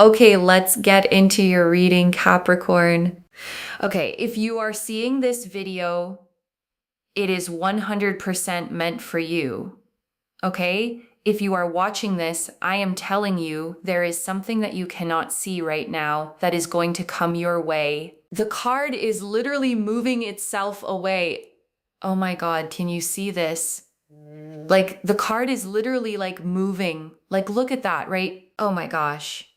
Okay, let's get into your reading, Capricorn. Okay, if you are seeing this video, it is 100% meant for you. Okay? If you are watching this, I am telling you there is something that you cannot see right now that is going to come your way. The card is literally moving itself away. Oh my God, can you see this? Like the card is literally like moving. Like look at that, right? Oh my gosh.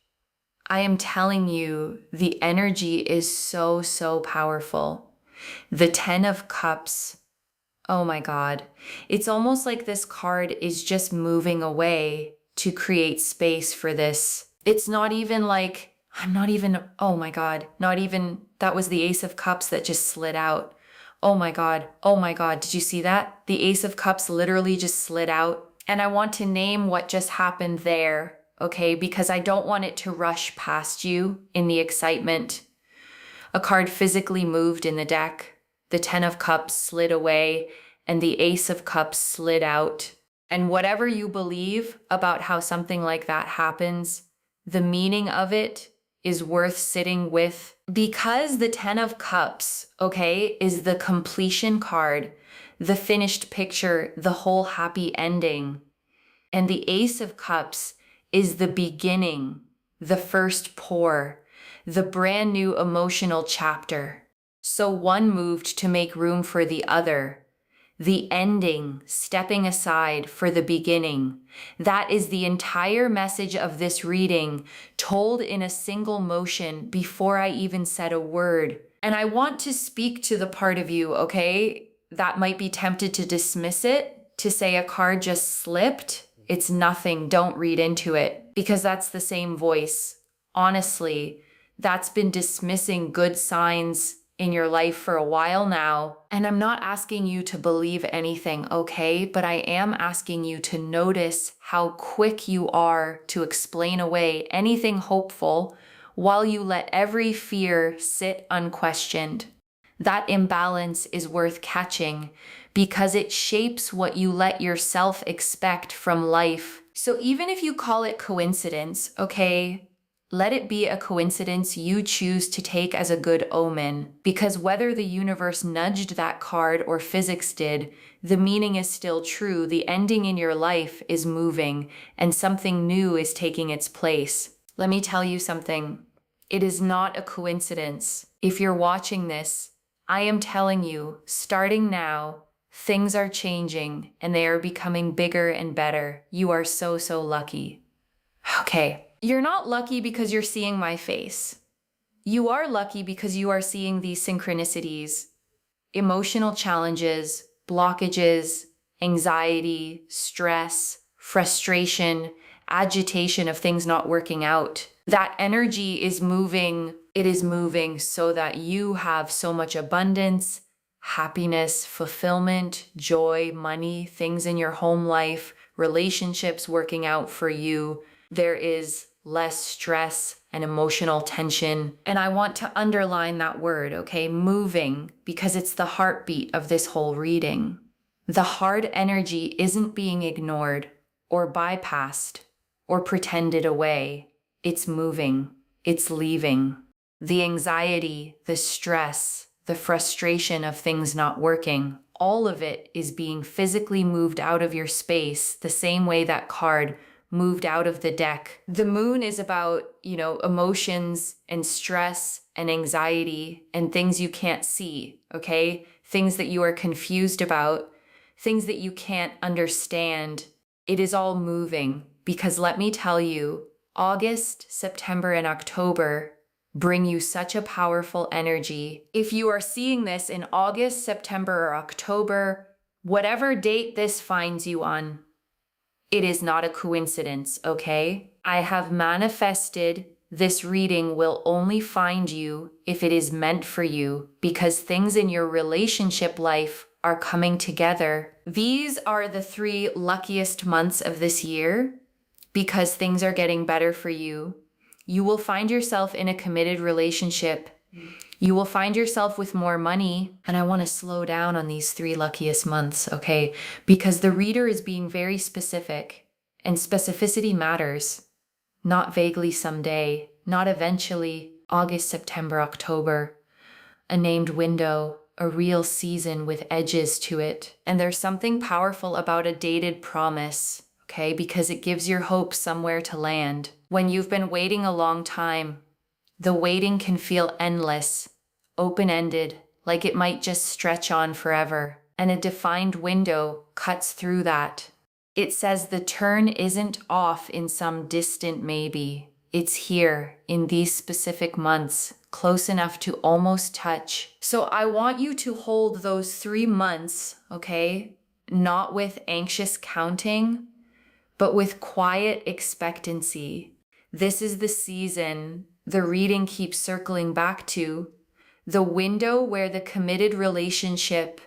I am telling you, the energy is so, so powerful. The 10 of Cups. Oh my God. It's almost like this card is just moving away to create space for this. It's not even like, oh my God, not even, that was the Ace of Cups that just slid out. Oh my God, oh my God, did you see that? The Ace of Cups literally just slid out. And I want to name what just happened there, okay? Because I don't want it to rush past you in the excitement. A card physically moved in the deck. The 10 of Cups slid away and the Ace of Cups slid out. And whatever you believe about how something like that happens, the meaning of it is worth sitting with, because the 10 of Cups, okay, is the completion card, the finished picture, the whole happy ending. And the Ace of Cups is the beginning, the first pour, the brand new emotional chapter. So one moved to make room for the other. The ending, stepping aside for the beginning. That is the entire message of this reading, told in a single motion before I even said a word. And I want to speak to the part of you, okay, that might be tempted to dismiss it, to say a card just slipped. It's nothing, don't read into it, because that's the same voice. Honestly, that's been dismissing good signs in your life for a while now. And I'm not asking you to believe anything, okay? But I am asking you to notice how quick you are to explain away anything hopeful while you let every fear sit unquestioned. That imbalance is worth catching because it shapes what you let yourself expect from life. So even if you call it coincidence, okay, let it be a coincidence you choose to take as a good omen, because whether the universe nudged that card or physics did, the meaning is still true. The ending in your life is moving and something new is taking its place. Let me tell you something. It is not a coincidence. If you're watching this, I am telling you, starting now, things are changing and they are becoming bigger and better. You are so, so lucky. Okay. You're not lucky because you're seeing my face. You are lucky because you are seeing these synchronicities, emotional challenges, blockages, anxiety, stress, frustration, agitation of things not working out. That energy is moving. It is moving so that you have so much abundance, happiness, fulfillment, joy, money, things in your home life, relationships working out for you. There is less stress and emotional tension. And I want to underline that word, okay? Moving, because it's the heartbeat of this whole reading. The hard energy isn't being ignored or bypassed or pretended away. It's moving. It's leaving. The anxiety, the stress, the frustration of things not working, all of it is being physically moved out of your space the same way that card moved out of the deck. The moon is about, emotions and stress and anxiety and things you can't see, okay? Things that you are confused about, things that you can't understand. It is all moving because let me tell you, August, September, and October bring you such a powerful energy. If you are seeing this in August, September, or October, whatever date this finds you on, it is not a coincidence, okay? I have manifested this reading will only find you if it is meant for you, because things in your relationship life are coming together. These are the 3 luckiest months of this year because things are getting better for you. You will find yourself in a committed relationship. You will find yourself with more money. And I want to slow down on these 3 luckiest months, okay? Because the reader is being very specific, and specificity matters. Not vaguely someday, not eventually, August, September, October. A named window, a real season with edges to it. And there's something powerful about a dated promise, okay? Because it gives your hope somewhere to land. When you've been waiting a long time, the waiting can feel endless, open-ended, like it might just stretch on forever. And a defined window cuts through that. It says the turn isn't off in some distant maybe. It's here in these specific months, close enough to almost touch. So I want you to hold those 3 months, okay? Not with anxious counting, but with quiet expectancy. This is the season the reading keeps circling back to, the window where the committed relationship,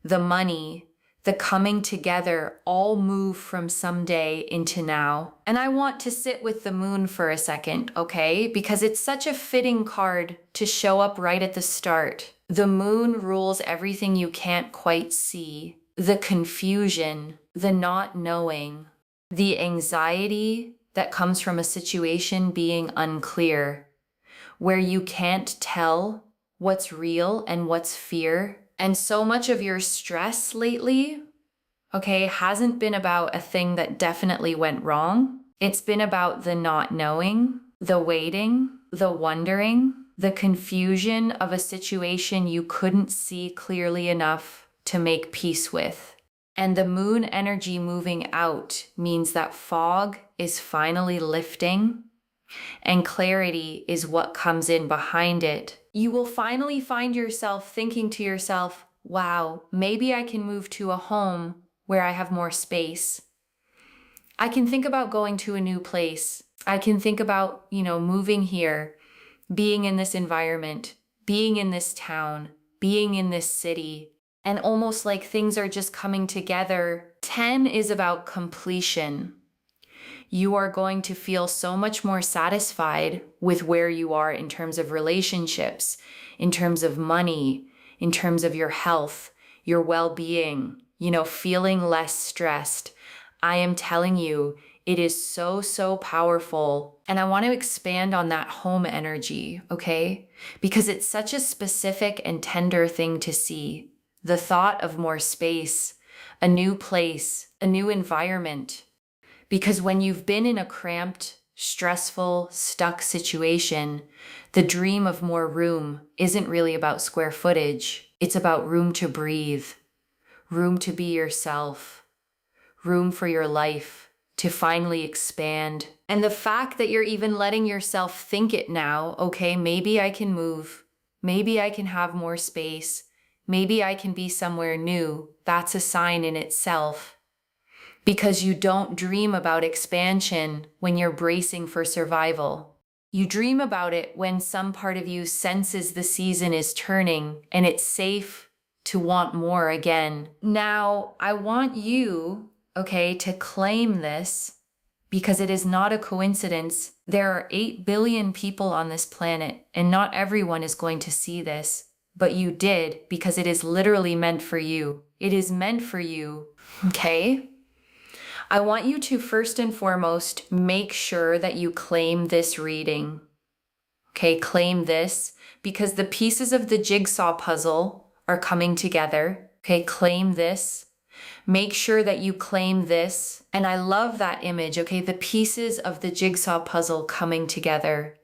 the money, the coming together all move from someday into now. And I want to sit with the moon for a second, okay? Because it's such a fitting card to show up right at the start. The moon rules everything you can't quite see. The confusion, the not knowing, the anxiety that comes from a situation being unclear, where you can't tell what's real and what's fear. And so much of your stress lately, okay, hasn't been about a thing that definitely went wrong. It's been about the not knowing, the waiting, the wondering, the confusion of a situation you couldn't see clearly enough to make peace with. And the moon energy moving out means that fog is finally lifting, and clarity is what comes in behind it. You will finally find yourself thinking to yourself, wow, maybe I can move to a home where I have more space. I can think about going to a new place. I can think about, moving here, being in this environment, being in this town, being in this city, and almost like things are just coming together. 10 is about completion. You are going to feel so much more satisfied with where you are in terms of relationships, in terms of money, in terms of your health, your well-being, feeling less stressed. I am telling you, it is so, so powerful. And I want to expand on that home energy, okay? Because it's such a specific and tender thing to see. The thought of more space, a new place, a new environment. Because when you've been in a cramped, stressful, stuck situation, the dream of more room isn't really about square footage. It's about room to breathe, room to be yourself, room for your life to finally expand. And the fact that you're even letting yourself think it now, okay, maybe I can move, maybe I can have more space, maybe I can be somewhere new, that's a sign in itself. Because you don't dream about expansion when you're bracing for survival. You dream about it when some part of you senses the season is turning and it's safe to want more again. Now, I want you, okay, to claim this because it is not a coincidence. There are 8 billion people on this planet and not everyone is going to see this, but you did because it is literally meant for you. It is meant for you, okay? I want you to first and foremost make sure that you claim this reading. Okay, claim this because the pieces of the jigsaw puzzle are coming together. Okay, claim this. Make sure that you claim this. And I love that image, okay, the pieces of the jigsaw puzzle coming together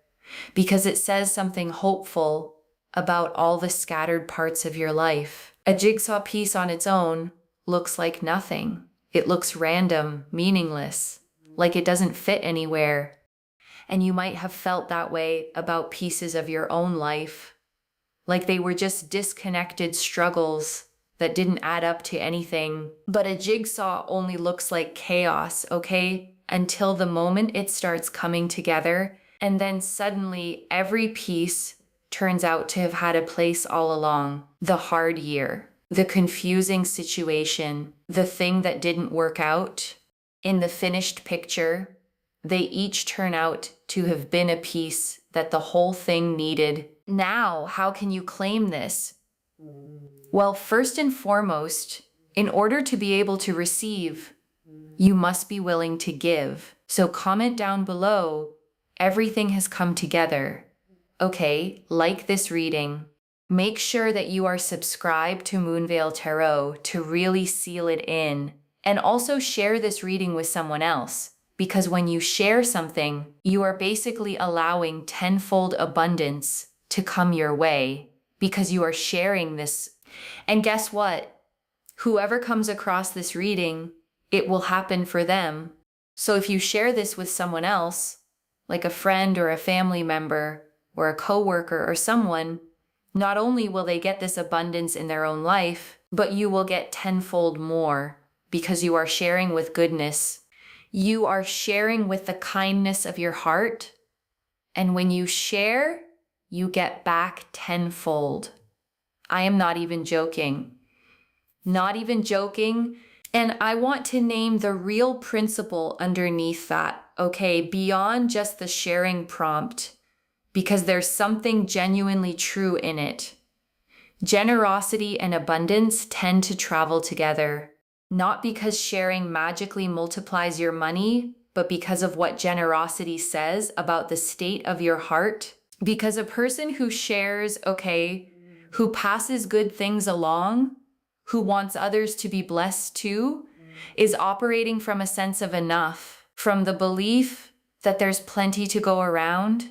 because it says something hopeful about all the scattered parts of your life. A jigsaw piece on its own looks like nothing. It looks random, meaningless, like it doesn't fit anywhere. And you might have felt that way about pieces of your own life, like they were just disconnected struggles that didn't add up to anything. But a jigsaw only looks like chaos, okay? Until the moment it starts coming together, and then suddenly every piece turns out to have had a place all along. The hard year, the confusing situation, the thing that didn't work out. In the finished picture, they each turn out to have been a piece that the whole thing needed. Now, how can you claim this? Well, first and foremost, in order to be able to receive, you must be willing to give. So comment down below everything has come together. Okay, like this reading. Make sure that you are subscribed to Moonveil Tarot to really seal it in. And also share this reading with someone else. Because when you share something, you are basically allowing tenfold abundance to come your way. Because you are sharing this. And guess what? Whoever comes across this reading, it will happen for them. So if you share this with someone else, like a friend or a family member or a coworker or someone, not only will they get this abundance in their own life, but you will get tenfold more because you are sharing with goodness. You are sharing with the kindness of your heart. And when you share, you get back tenfold. I am not even joking. Not even joking. And I want to name the real principle underneath that, okay, beyond just the sharing prompt, because there's something genuinely true in it. Generosity and abundance tend to travel together, not because sharing magically multiplies your money, but because of what generosity says about the state of your heart. Because a person who shares, okay, who passes good things along, who wants others to be blessed too, is operating from a sense of enough, from the belief that there's plenty to go around,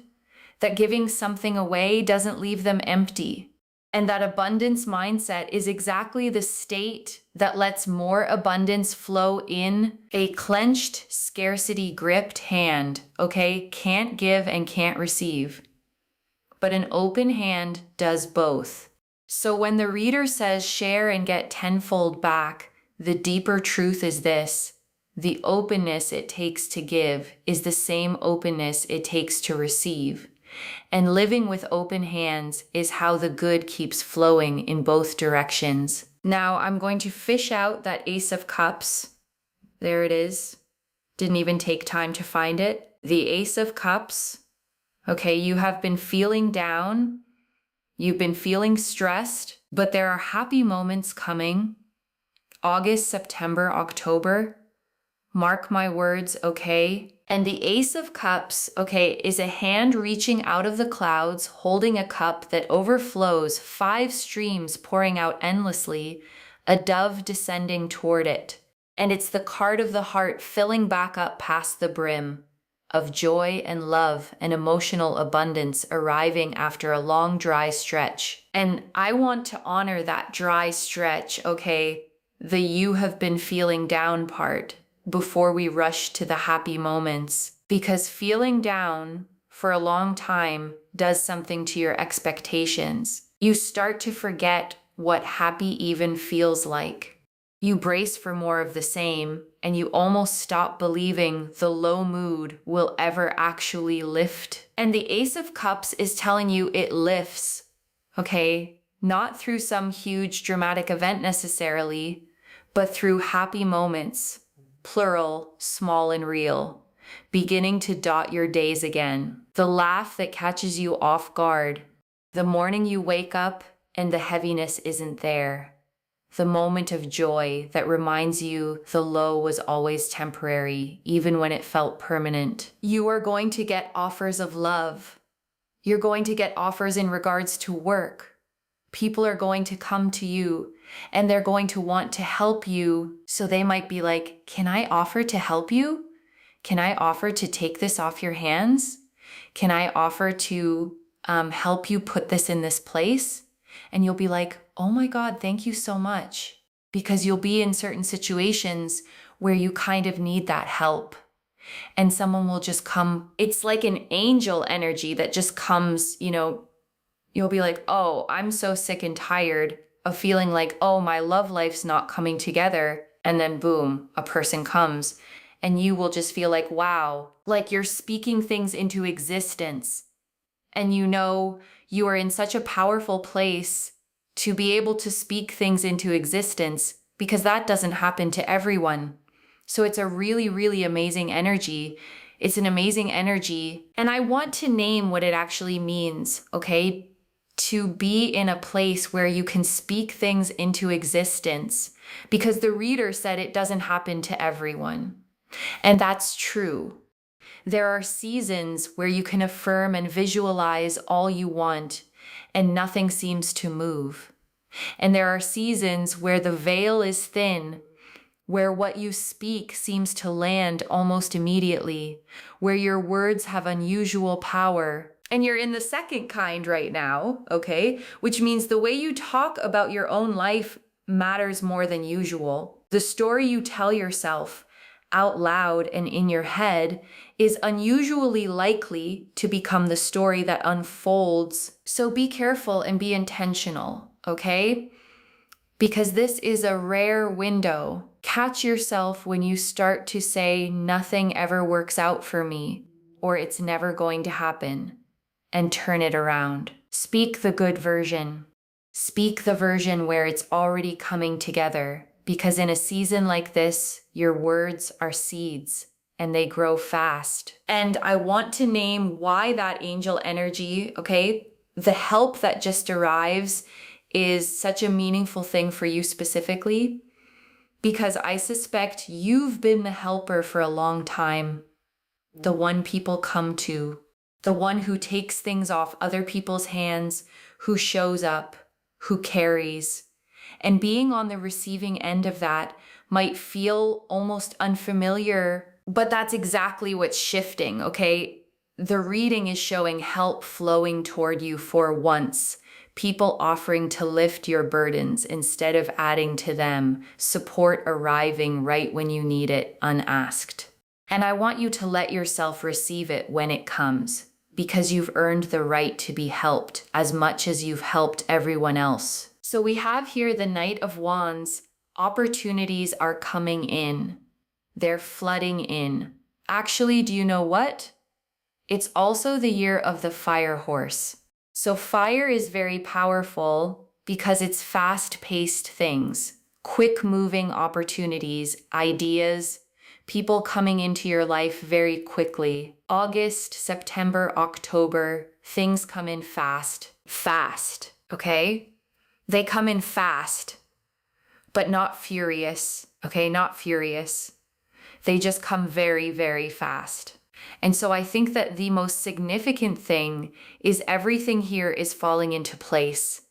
that giving something away doesn't leave them empty. And that abundance mindset is exactly the state that lets more abundance flow in a clenched, scarcity-gripped hand, okay? Can't give and can't receive. But an open hand does both. So when the reader says share and get tenfold back, the deeper truth is this. The openness it takes to give is the same openness it takes to receive. And living with open hands is how the good keeps flowing in both directions. Now I'm going to fish out that Ace of Cups. There it is. Didn't even take time to find it. The Ace of Cups. Okay, you have been feeling down. You've been feeling stressed, but there are happy moments coming. August, September, October. Mark my words, okay? And the Ace of Cups, okay, is a hand reaching out of the clouds, holding a cup that overflows, 5 streams pouring out endlessly, a dove descending toward it. And it's the card of the heart filling back up past the brim, of joy and love and emotional abundance arriving after a long dry stretch. And I want to honor that dry stretch, okay? The you have been feeling down part before we rush to the happy moments. Because feeling down for a long time does something to your expectations. You start to forget what happy even feels like. You brace for more of the same, and you almost stop believing the low mood will ever actually lift. And the Ace of Cups is telling you it lifts, okay? Not through some huge dramatic event necessarily, but through happy moments, plural, small and real, beginning to dot your days again. The laugh that catches you off guard, the morning you wake up and the heaviness isn't there. The moment of joy that reminds you the low was always temporary, even when it felt permanent. You are going to get offers of love. You're going to get offers in regards to work. People are going to come to you and they're going to want to help you. So they might be like, can I offer to help you? Can I offer to take this off your hands? Can I offer to help you put this in this place? And you'll be like, oh my God, thank you so much. Because you'll be in certain situations where you kind of need that help. And someone will just come. It's like an angel energy that just comes, you'll be like, oh, I'm so sick and tired of feeling like, oh, my love life's not coming together. And then boom, a person comes and you will just feel like, wow, like you're speaking things into existence. And you are in such a powerful place to be able to speak things into existence because that doesn't happen to everyone. So it's a really, really amazing energy. It's an amazing energy. And I want to name what it actually means, okay? To be in a place where you can speak things into existence because the reader said it doesn't happen to everyone. And that's true. There are seasons where you can affirm and visualize all you want, and nothing seems to move. And there are seasons where the veil is thin, where what you speak seems to land almost immediately, where your words have unusual power. And you're in the second kind right now, okay? Which means the way you talk about your own life matters more than usual. The story you tell yourself out loud and in your head is unusually likely to become the story that unfolds. So be careful and be intentional, okay? Because this is a rare window. Catch yourself when you start to say, nothing ever works out for me, or it's never going to happen, and turn it around. Speak the good version. Speak the version where it's already coming together, because in a season like this, your words are seeds and they grow fast. And I want to name why that angel energy, okay? The help that just arrives is such a meaningful thing for you specifically, because I suspect you've been the helper for a long time, the one people come to, the one who takes things off other people's hands, who shows up, who carries. And being on the receiving end of that might feel almost unfamiliar, but that's exactly what's shifting, okay? The reading is showing help flowing toward you for once. People offering to lift your burdens instead of adding to them, support arriving right when you need it, unasked. And I want you to let yourself receive it when it comes, because you've earned the right to be helped as much as you've helped everyone else. So we have here the Knight of Wands. Opportunities are coming in. They're flooding in. Actually, do you know what? It's also the year of the fire horse. So fire is very powerful because it's fast-paced things, quick-moving opportunities, ideas, people coming into your life very quickly. August, September, October, things come in fast, okay? They come in fast, but not furious, okay? Not furious. They just come very, very fast. And so I think that the most significant thing is everything here is falling into place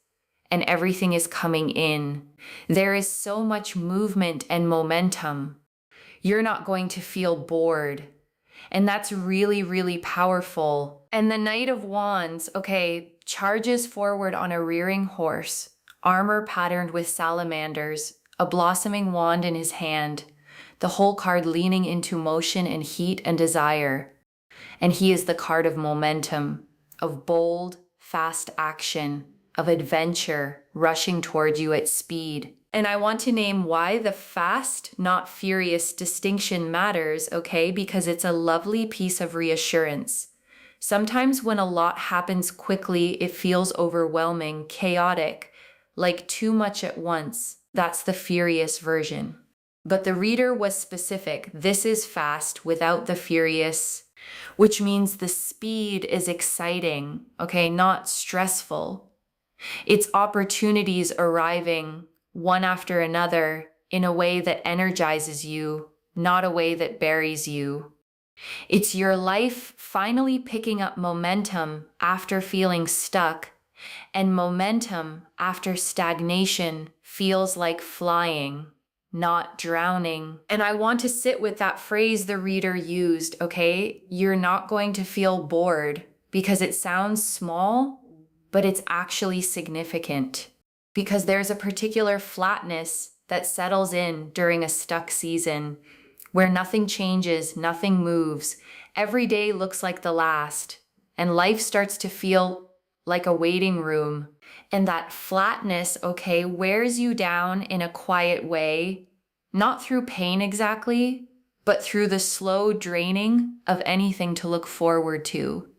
and everything is coming in. There is so much movement and momentum. You're not going to feel bored. And that's really, really powerful. And the Knight of Wands, okay, charges forward on a rearing horse, armor patterned with salamanders, a blossoming wand in his hand, the whole card leaning into motion and heat and desire. And he is the card of momentum, of bold, fast action, of adventure, rushing toward you at speed. And I want to name why the fast, not furious distinction matters, okay? Because it's a lovely piece of reassurance. Sometimes when a lot happens quickly, it feels overwhelming, chaotic, like too much at once. That's the furious version. But the reader was specific. This is fast without the furious, which means the speed is exciting, okay, not stressful. It's opportunities arriving one after another in a way that energizes you, not a way that buries you. It's your life finally picking up momentum after feeling stuck, and momentum after stagnation feels like flying, not drowning. And I want to sit with that phrase the reader used, okay? You're not going to feel bored because it sounds small, but it's actually significant because there's a particular flatness that settles in during a stuck season where nothing changes, nothing moves. Every day looks like the last, and life starts to feel like a waiting room. And that flatness, okay, wears you down in a quiet way, not through pain exactly, but through the slow draining of anything to look forward to.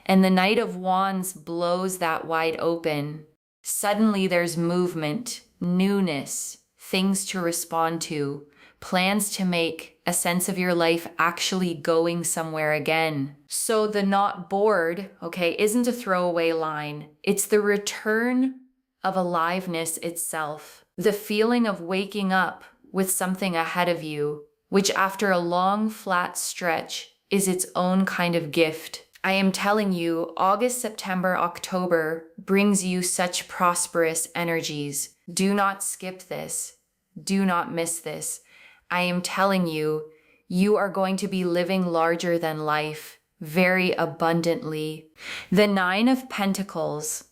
And the Knight of Wands blows that wide open. Suddenly there's movement, newness, things to respond to, plans to make, a sense of your life actually going somewhere again. So the not bored, okay, isn't a throwaway line. It's the return of aliveness itself. The feeling of waking up with something ahead of you, which after a long, flat stretch is its own kind of gift. I am telling you, August, September, October brings you such prosperous energies. Do not skip this. Do not miss this. I am telling you, you are going to be living larger than life, very abundantly. The Nine of Pentacles.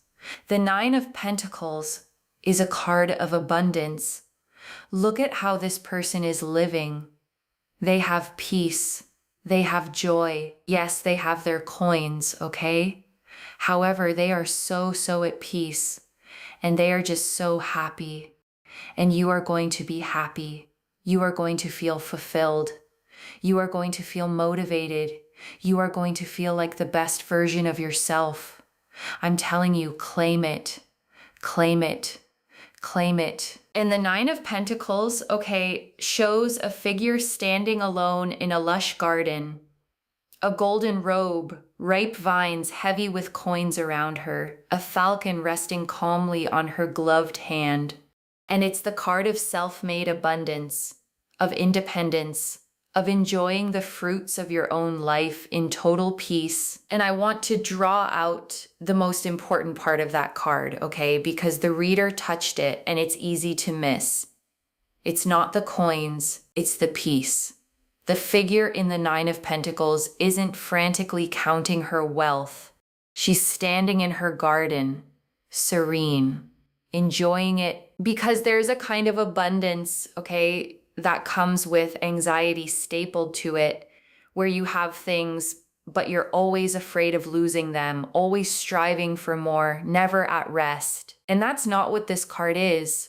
The Nine of Pentacles is a card of abundance. Look at how this person is living. They have peace. They have joy. Yes, they have their coins, okay? However, they are so at peace, and they are just so happy. And you are going to be happy. You are going to feel fulfilled. You are going to feel motivated. You are going to feel like the best version of yourself. I'm telling you, claim it. Claim it. Claim it. And the Nine of Pentacles, okay, shows a figure standing alone in a lush garden. A golden robe, ripe vines heavy with coins around her, a falcon resting calmly on her gloved hand. And it's the card of self-made abundance, of independence, of enjoying the fruits of your own life in total peace. And I want to draw out the most important part of that card, okay? Because the reader touched it and it's easy to miss. It's not the coins, it's the peace. The figure in the Nine of Pentacles isn't frantically counting her wealth. She's standing in her garden, serene, enjoying it, because there's a kind of abundance, okay, that comes with anxiety stapled to it, where you have things, but you're always afraid of losing them, always striving for more, never at rest. And that's not what this card is.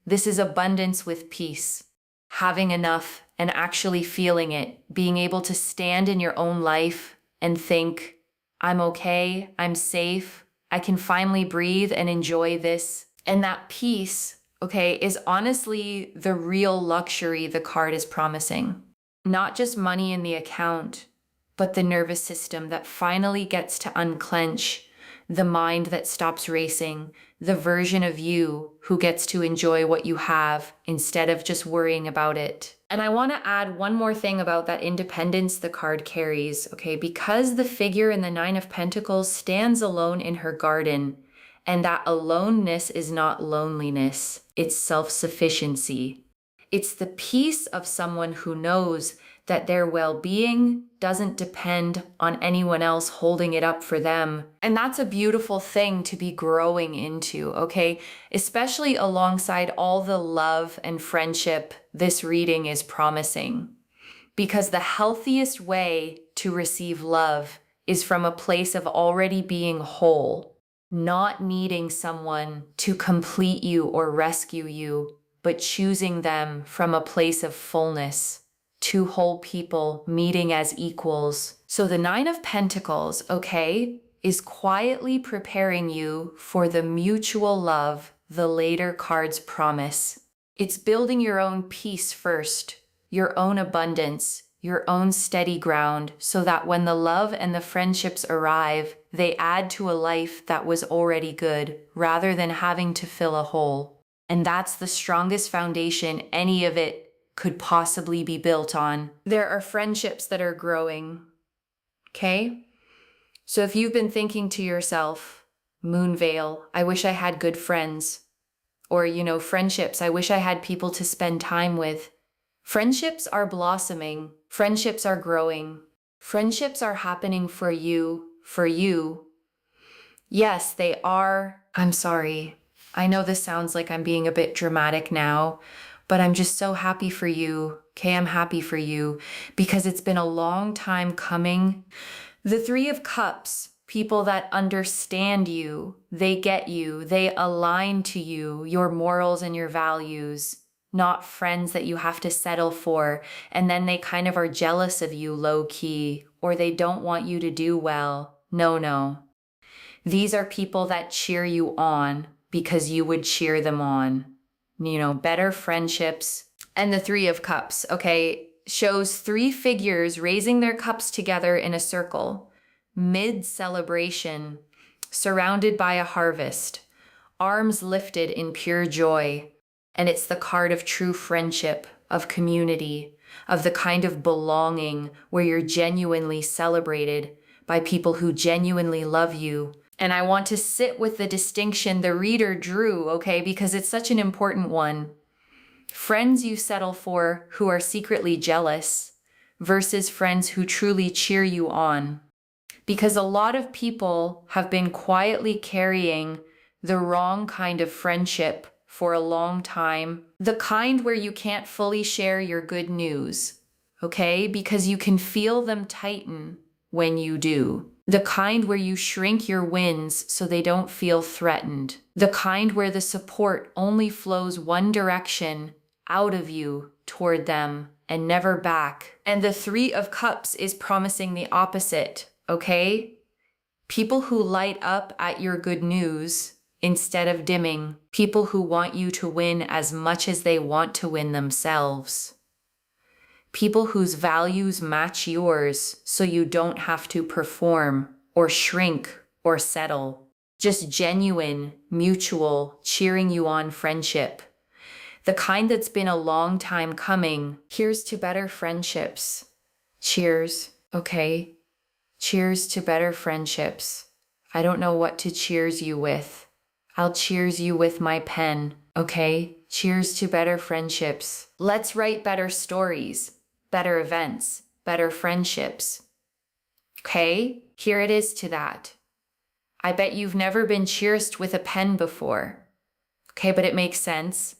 This is abundance with peace, having enough and actually feeling it, being able to stand in your own life and think, I'm okay, I'm safe, I can finally breathe and enjoy this. And that peace, okay, is honestly the real luxury the card is promising. Not just money in the account, but the nervous system that finally gets to unclench, the mind that stops racing, the version of you who gets to enjoy what you have instead of just worrying about it. And I want to add one more thing about that independence the card carries, okay? Because the figure in the Nine of Pentacles stands alone in her garden, and that aloneness is not loneliness, it's self-sufficiency. It's the peace of someone who knows that their well-being doesn't depend on anyone else holding it up for them. And that's a beautiful thing to be growing into, okay? Especially alongside all the love and friendship this reading is promising. Because the healthiest way to receive love is from a place of already being whole, not needing someone to complete you or rescue you, but choosing them from a place of fullness. Two whole people meeting as equals. So the Nine of Pentacles, okay, is quietly preparing you for the mutual love the later cards promise. It's building your own peace first, your own abundance, your own steady ground, so that when the love and the friendships arrive, they add to a life that was already good, rather than having to fill a hole. And that's the strongest foundation any of it could possibly be built on. There are friendships that are growing, okay? So if you've been thinking to yourself, Moonveil, I wish I had good friends, or, friendships, I wish I had people to spend time with. Friendships are blossoming. Friendships are growing. Friendships are happening for you. Yes, they are. I'm sorry. I know this sounds like I'm being a bit dramatic now, but I'm just so happy for you. Okay, I'm happy for you because it's been a long time coming. The Three of Cups, people that understand you, they get you, they align to you, your morals and your values, not friends that you have to settle for, and then they kind of are jealous of you low-key, or they don't want you to do well. No. These are people that cheer you on because you would cheer them on. Better friendships. And the Three of Cups, okay, shows three figures raising their cups together in a circle, mid-celebration, surrounded by a harvest, arms lifted in pure joy. And it's the card of true friendship, of community, of the kind of belonging where you're genuinely celebrated by people who genuinely love you. And I want to sit with the distinction the reader drew, okay, because it's such an important one. Friends you settle for who are secretly jealous versus friends who truly cheer you on. Because a lot of people have been quietly carrying the wrong kind of friendship for a long time. The kind where you can't fully share your good news, okay? Because you can feel them tighten when you do. The kind where you shrink your wins so they don't feel threatened. The kind where the support only flows one direction, out of you toward them and never back. And the Three of Cups is promising the opposite, okay? People who light up at your good news instead of dimming. People who want you to win as much as they want to win themselves. People whose values match yours so you don't have to perform or shrink or settle. Just genuine, mutual, cheering you on friendship. The kind that's been a long time coming. Here's to better friendships. Cheers, okay? Cheers to better friendships. I don't know what to cheers you with. I'll cheers you with my pen, okay? Cheers to better friendships. Let's write better stories, better events, better friendships. Okay? Here it is to that. I bet you've never been cheersed with a pen before. Okay, but it makes sense.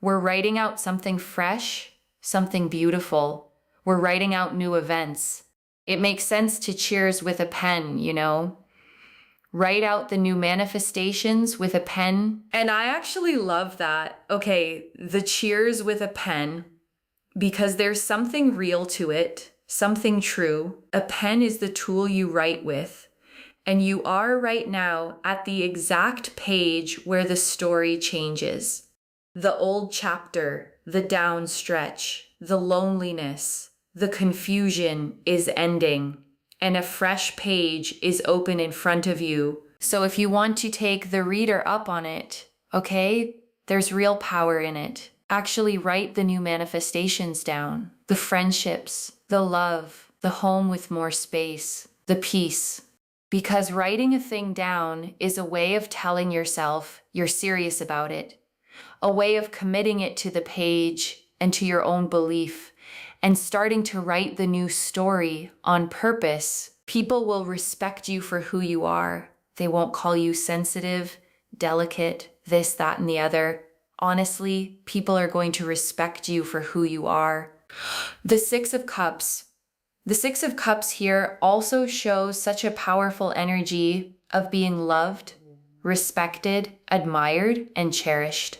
We're writing out something fresh, something beautiful. We're writing out new events. It makes sense to cheers with a pen, you know? Write out the new manifestations with a pen. And I actually love that. Okay, the cheers with a pen, because there's something real to it, something true. A pen is the tool you write with. And you are right now at the exact page where the story changes. The old chapter, the down stretch, the loneliness, the confusion is ending, and a fresh page is open in front of you. So if you want to take the reader up on it, okay, there's real power in it. Actually write the new manifestations down, the friendships, the love, the home with more space, the peace. Because writing a thing down is a way of telling yourself you're serious about it, a way of committing it to the page and to your own belief, and starting to write the new story on purpose. People will respect you for who you are. They won't call you sensitive, delicate, this, that, and the other. Honestly, people are going to respect you for who you are. The Six of Cups. The Six of Cups here also shows such a powerful energy of being loved, respected, admired, and cherished.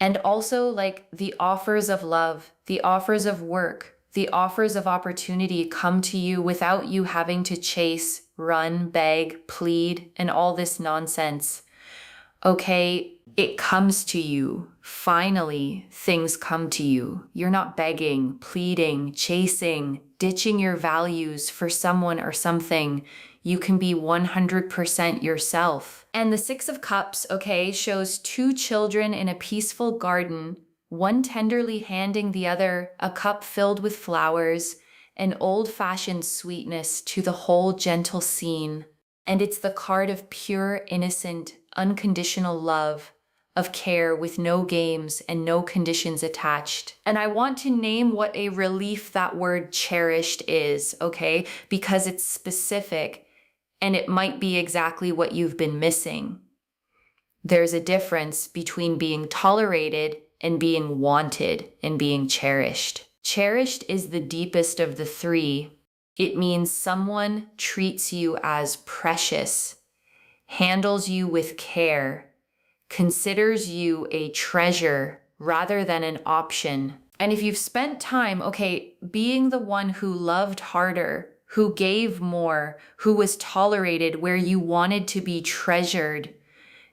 And also like the offers of love, the offers of work, the offers of opportunity come to you without you having to chase, run, beg, plead, and all this nonsense. Okay, it comes to you. Finally, things come to you. You're not begging, pleading, chasing, ditching your values for someone or something. You can be 100% yourself. And the Six of Cups, okay, shows two children in a peaceful garden, one tenderly handing the other a cup filled with flowers, an old-fashioned sweetness to the whole gentle scene. And it's the card of pure, innocent, unconditional love, of care with no games and no conditions attached. And I want to name what a relief that word cherished is, okay? Because it's specific and it might be exactly what you've been missing. There's a difference between being tolerated and being wanted and being cherished. Cherished is the deepest of the three. It means someone treats you as precious, handles you with care, considers you a treasure rather than an option. And if you've spent time, okay, being the one who loved harder, who gave more, who was tolerated where you wanted to be treasured,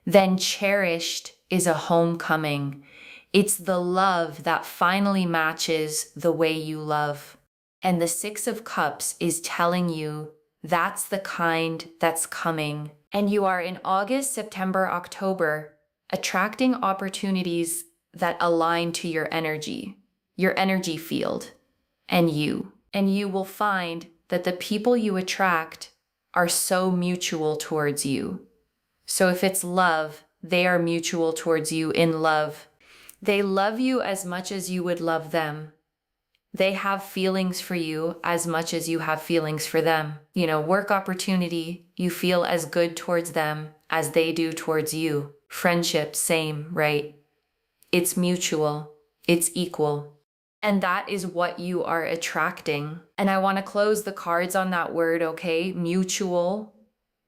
then cherished is a homecoming. It's the love that finally matches the way you love. And the Six of Cups is telling you that's the kind that's coming. And you are in August, September, October, attracting opportunities that align to your energy field. and you. And you will find that the people you attract are so mutual towards you. So if it's love, they are mutual towards you in love. They love you as much as you would love them. They have feelings for you as much as you have feelings for them. Work opportunity, you feel as good towards them as they do towards you. Friendship, same, right? It's mutual. It's equal. And that is what you are attracting. And I want to close the cards on that word, okay? Mutual,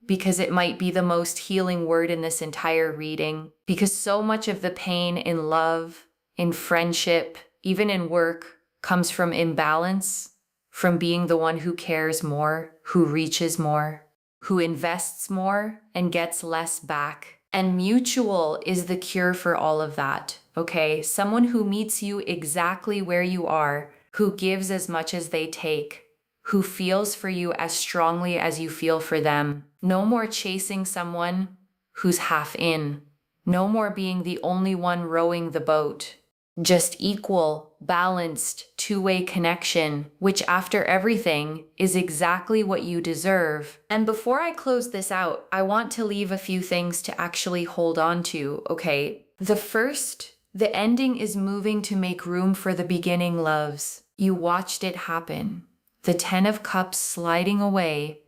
because it might be the most healing word in this entire reading. Because so much of the pain in love, in friendship, even in work, comes from imbalance, from being the one who cares more, who reaches more, who invests more and gets less back. And mutual is the cure for all of that, okay? Someone who meets you exactly where you are, who gives as much as they take, who feels for you as strongly as you feel for them. No more chasing someone who's half in. No more being the only one rowing the boat. Just equal, balanced, two-way connection, which after everything is exactly what you deserve. And before I close this out, I want to leave a few things to actually hold on to, okay? The ending is moving to make room for the beginning, loves. You watched it happen. The 10 of Cups sliding away,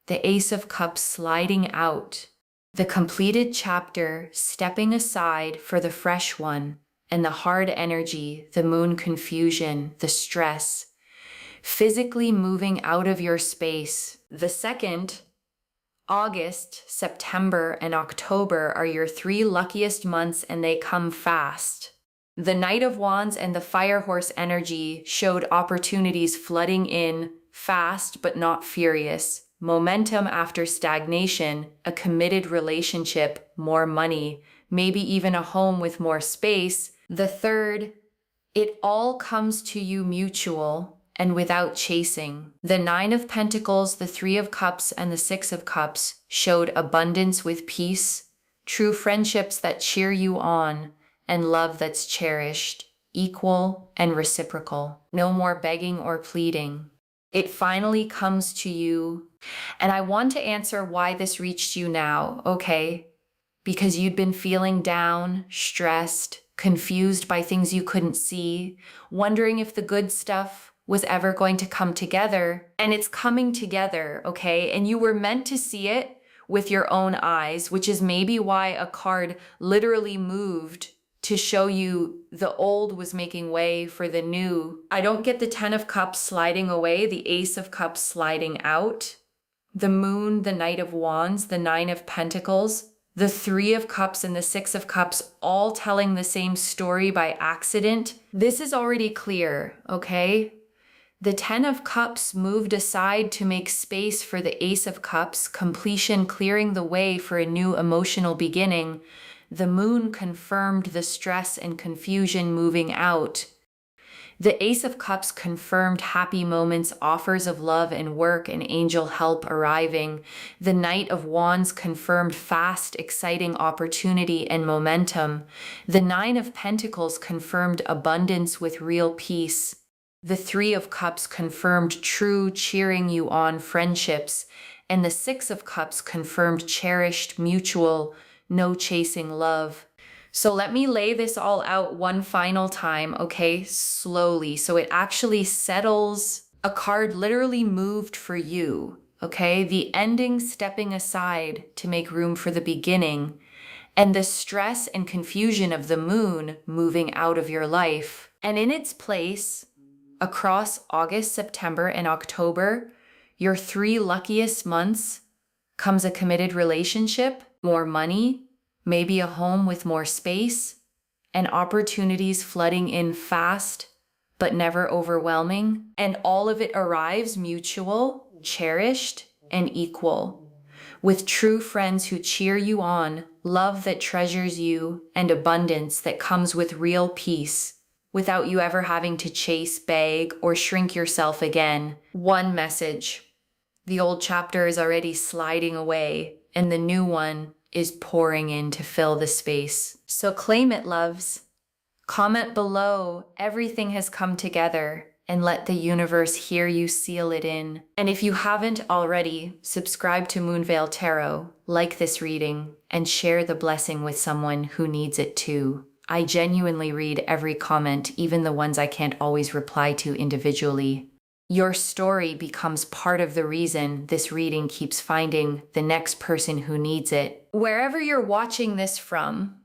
the Ace of Cups sliding out, the completed chapter stepping aside for the fresh one, and the hard energy, the moon confusion, the stress, physically moving out of your space. The second, August, September, and October are your 3 luckiest months, and they come fast. The Knight of Wands and the Fire Horse energy showed opportunities flooding in, fast but not furious. Momentum after stagnation, a committed relationship, more money, maybe even a home with more space. The third, it all comes to you mutual and without chasing. The 9 of Pentacles, the 3 of Cups, and the 6 of Cups showed abundance with peace, true friendships that cheer you on, and love that's cherished, equal and reciprocal. No more begging or pleading. It finally comes to you. And I want to answer why this reached you now, okay? Because you'd been feeling down, stressed, confused by things you couldn't see, wondering if the good stuff was ever going to come together. And it's coming together, okay? And you were meant to see it with your own eyes, which is maybe why a card literally moved to show you the old was making way for the new. I don't get the 10 of Cups sliding away, the Ace of Cups sliding out, the Moon, the Knight of Wands, the 9 of Pentacles, the 3 of Cups, and the 6 of Cups all telling the same story by accident. This is already clear, okay? The 10 of Cups moved aside to make space for the Ace of Cups, completion clearing the way for a new emotional beginning. The Moon confirmed the stress and confusion moving out. The Ace of Cups confirmed happy moments, offers of love and work, and angel help arriving. The Knight of Wands confirmed fast, exciting opportunity and momentum. The 9 of Pentacles confirmed abundance with real peace. The 3 of Cups confirmed true, cheering you on friendships. And the 6 of Cups confirmed cherished, mutual, no chasing love. So let me lay this all out one final time, okay? Slowly. So it actually settles. A card literally moved for you, okay? The ending stepping aside to make room for the beginning, and the stress and confusion of the moon moving out of your life. And in its place, across August, September, and October, your 3 luckiest months, comes a committed relationship, more money, maybe a home with more space, and opportunities flooding in fast, but never overwhelming. And all of it arrives mutual, cherished, and equal, with true friends who cheer you on, love that treasures you, and abundance that comes with real peace, without you ever having to chase, beg, or shrink yourself again. One message: the old chapter is already sliding away, and the new one is pouring in to fill the space. So claim it, loves. Comment below. Everything has come together. and let the universe hear you seal it in. And if you haven't already, subscribe to Moonveil Tarot, like this reading, and share the blessing with someone who needs it too. I genuinely read every comment, even the ones I can't always reply to individually. Your story becomes part of the reason this reading keeps finding the next person who needs it. Wherever you're watching this from,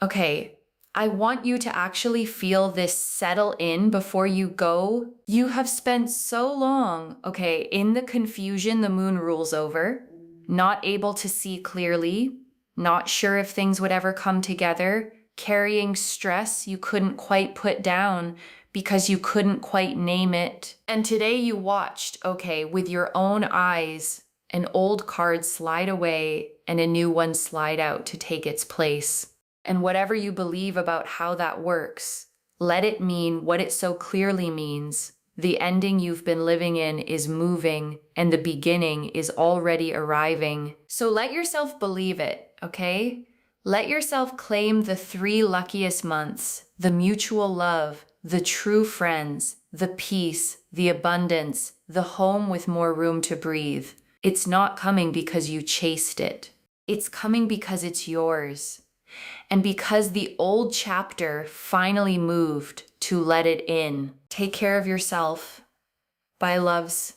okay, I want you to actually feel this settle in before you go. You have spent so long, okay, in the confusion the moon rules over, not able to see clearly, not sure if things would ever come together, carrying stress you couldn't quite put down because you couldn't quite name it. And today you watched, okay, with your own eyes, an old card slide away and a new one slide out to take its place. And whatever you believe about how that works, let it mean what it so clearly means. The ending you've been living in is moving, and the beginning is already arriving. So let yourself believe it, okay? Let yourself claim the 3 luckiest months, the mutual love, the true friends, the peace, the abundance, the home with more room to breathe. It's not coming because you chased it. It's coming because it's yours. And because the old chapter finally moved to let it in. Take care of yourself. Bye, loves.